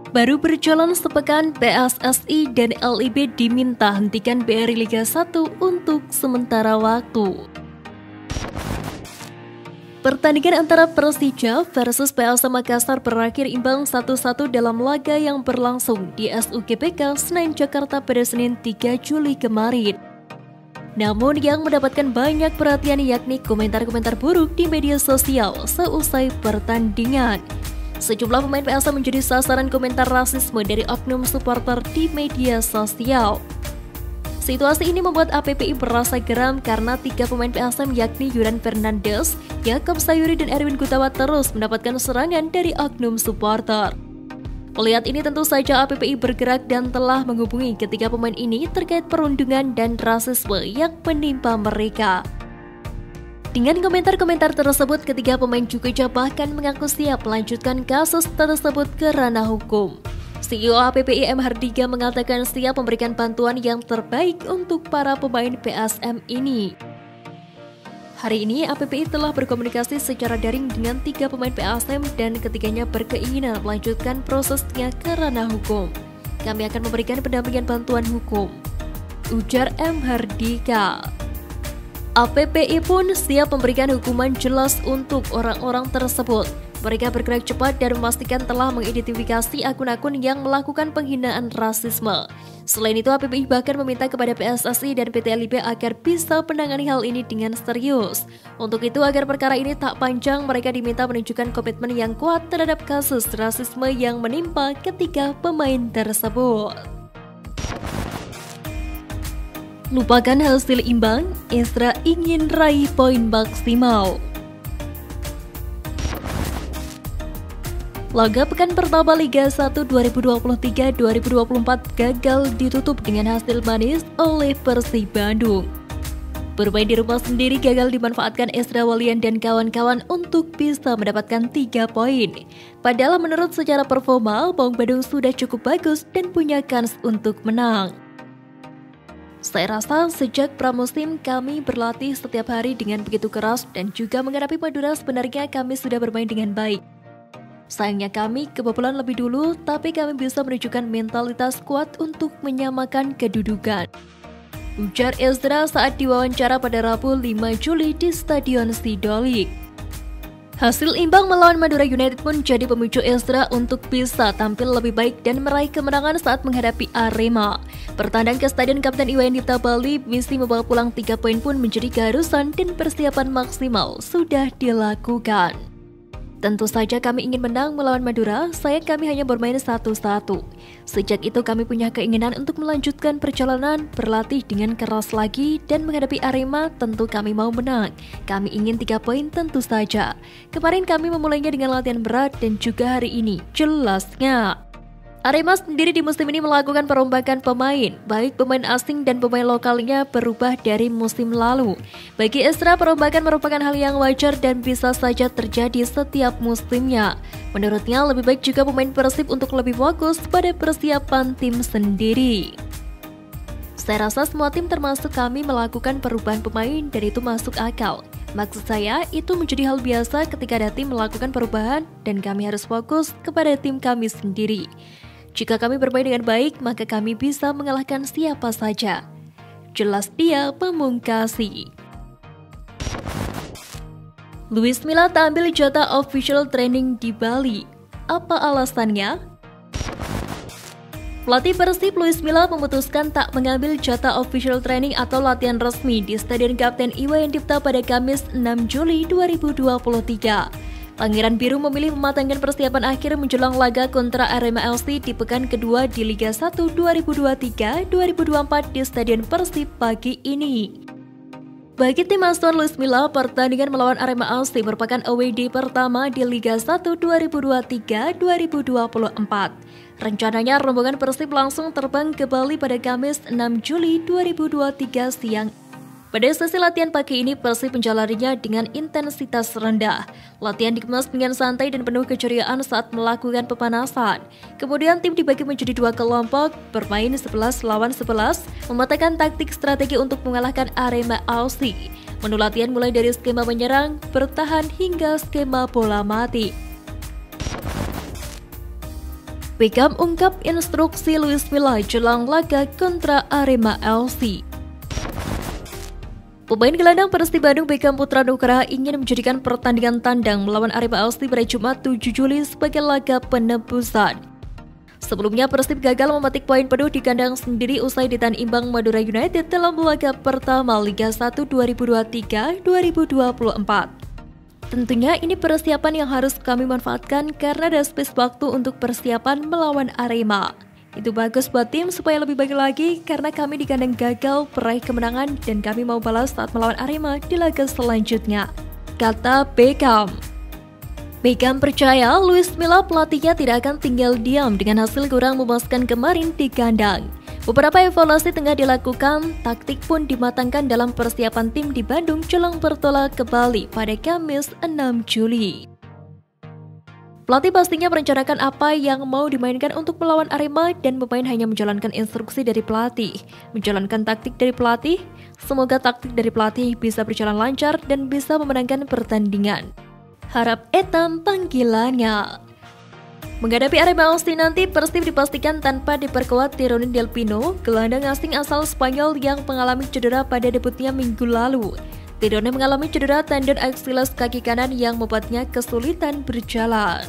Baru berjalan sepekan, PSSI dan LIB diminta hentikan BRI Liga 1 untuk sementara waktu. Pertandingan antara Persija versus PSM Makassar berakhir imbang 1-1 dalam laga yang berlangsung di SUGBK Senayan Jakarta pada Senin 3 Juli kemarin. Namun yang mendapatkan banyak perhatian yakni komentar-komentar buruk di media sosial seusai pertandingan. Sejumlah pemain PSM menjadi sasaran komentar rasisme dari oknum supporter di media sosial. Situasi ini membuat APPI merasa geram karena 3 pemain PSM yakni Yuran Fernandes, Yakob Sayuri, dan Erwin Gutawa terus mendapatkan serangan dari oknum supporter. Melihat ini tentu saja APPI bergerak dan telah menghubungi ketiga pemain ini terkait perundungan dan rasisme yang menimpa mereka. Dengan komentar-komentar tersebut, ketiga pemain juga bahkan mengaku siap melanjutkan kasus tersebut ke ranah hukum. CEO APPI M. Hardika mengatakan siap memberikan bantuan yang terbaik untuk para pemain PSM ini. Hari ini APPI telah berkomunikasi secara daring dengan 3 pemain PSM dan ketiganya berkeinginan melanjutkan prosesnya ke ranah hukum. Kami akan memberikan pendampingan bantuan hukum, ujar M. Hardika. APPI pun siap memberikan hukuman jelas untuk orang-orang tersebut. Mereka bergerak cepat dan memastikan telah mengidentifikasi akun-akun yang melakukan penghinaan rasisme. Selain itu, APPI bahkan meminta kepada PSSI dan PT LIB agar bisa menangani hal ini dengan serius. Untuk itu, agar perkara ini tak panjang, mereka diminta menunjukkan komitmen yang kuat terhadap kasus rasisme yang menimpa ketiga pemain tersebut. Lupakan hasil imbang, Ezra ingin raih poin maksimal. Laga pekan pertama Liga 1 2023-2024 gagal ditutup dengan hasil manis oleh Persib Bandung. Bermain di rumah sendiri gagal dimanfaatkan Ezra Walian dan kawan-kawan untuk bisa mendapatkan 3 poin. Padahal menurut secara performa, Maung Bandung sudah cukup bagus dan punya kans untuk menang. Saya rasa sejak pramusim kami berlatih setiap hari dengan begitu keras dan juga menghadapi Madura sebenarnya kami sudah bermain dengan baik. Sayangnya kami kebobolan lebih dulu, tapi kami bisa menunjukkan mentalitas kuat untuk menyamakan kedudukan, ujar Ezra saat diwawancara pada Rabu 5 Juli di Stadion Sidolik. Hasil imbang melawan Madura United pun jadi pemicu Ezra untuk bisa tampil lebih baik dan meraih kemenangan saat menghadapi Arema. Bertandang ke Stadion Kapten Iwayan Dipta Bali, misi membawa pulang 3 poin pun menjadi keharusan dan persiapan maksimal sudah dilakukan. Tentu saja kami ingin menang melawan Madura, sayang kami hanya bermain 1-1. Sejak itu kami punya keinginan untuk melanjutkan perjalanan, berlatih dengan keras lagi, dan menghadapi Arema tentu kami mau menang. Kami ingin 3 poin tentu saja. Kemarin kami memulainya dengan latihan berat dan juga hari ini, jelasnya. Arema sendiri di musim ini melakukan perombakan pemain, baik pemain asing dan pemain lokalnya berubah dari musim lalu. Bagi Ezra, perombakan merupakan hal yang wajar dan bisa saja terjadi setiap musimnya. Menurutnya, lebih baik juga pemain Persib untuk lebih fokus pada persiapan tim sendiri. Saya rasa semua tim termasuk kami melakukan perubahan pemain dan itu masuk akal. Maksud saya, itu menjadi hal biasa ketika ada tim melakukan perubahan dan kami harus fokus kepada tim kami sendiri. Jika kami bermain dengan baik, maka kami bisa mengalahkan siapa saja. Jelas dia pemungkasi. Luis Milla tak ambil jatah official training di Bali. Apa alasannya? Pelatih Persib Luis Milla memutuskan tak mengambil jatah official training atau latihan resmi di Stadion Kapten Iwayan Dipta pada Kamis 6 Juli 2023. Pangeran Biru memilih mematangkan persiapan akhir menjelang laga kontra Arema FC di pekan kedua di Liga 1 2023-2024 di Stadion Persib pagi ini. Bagi tim asuhan Luis Milla, pertandingan melawan Arema FC merupakan away day pertama di Liga 1 2023-2024. Rencananya rombongan Persib langsung terbang ke Bali pada Kamis 6 Juli 2023 siang. Pada sesi latihan pagi ini, Persib menjalaninya dengan intensitas rendah. Latihan dikemas dengan santai dan penuh keceriaan saat melakukan pemanasan. Kemudian tim dibagi menjadi 2 kelompok, bermain 11 lawan 11, mematangkan taktik strategi untuk mengalahkan Arema FC. Menu latihan mulai dari skema menyerang, bertahan hingga skema bola mati. Beckham ungkap instruksi Luis Milla jelang laga kontra Arema FC. Pemain gelandang Persib Bandung Beckham Putra Nugraha ingin menjadikan pertandingan tandang melawan Arema FC pada Jumat 7 Juli sebagai laga penebusan. Sebelumnya Persib gagal memetik poin penuh di kandang sendiri usai ditahan imbang Madura United dalam laga pertama Liga 1 2023-2024. Tentunya ini persiapan yang harus kami manfaatkan karena ada space waktu untuk persiapan melawan Arema. Itu bagus buat tim supaya lebih baik lagi karena kami di kandang gagal meraih kemenangan dan kami mau balas saat melawan Arema di laga selanjutnya, kata Beckham. Beckham percaya Luis Milla pelatihnya tidak akan tinggal diam dengan hasil kurang memuaskan kemarin di kandang. Beberapa evaluasi tengah dilakukan, taktik pun dimatangkan dalam persiapan tim di Bandung jelang bertolak ke Bali pada Kamis 6 Juli. Pelatih pastinya merencanakan apa yang mau dimainkan untuk melawan Arema dan pemain hanya menjalankan instruksi dari pelatih, menjalankan taktik dari pelatih. Semoga taktik dari pelatih bisa berjalan lancar dan bisa memenangkan pertandingan. Harap etam panggilannya. Menghadapi Arema FC nanti, Persib dipastikan tanpa diperkuat Tironi Del Pino, gelandang asing asal Spanyol yang mengalami cedera pada debutnya minggu lalu. Tironi mengalami cedera tendon Achilles kaki kanan yang membuatnya kesulitan berjalan.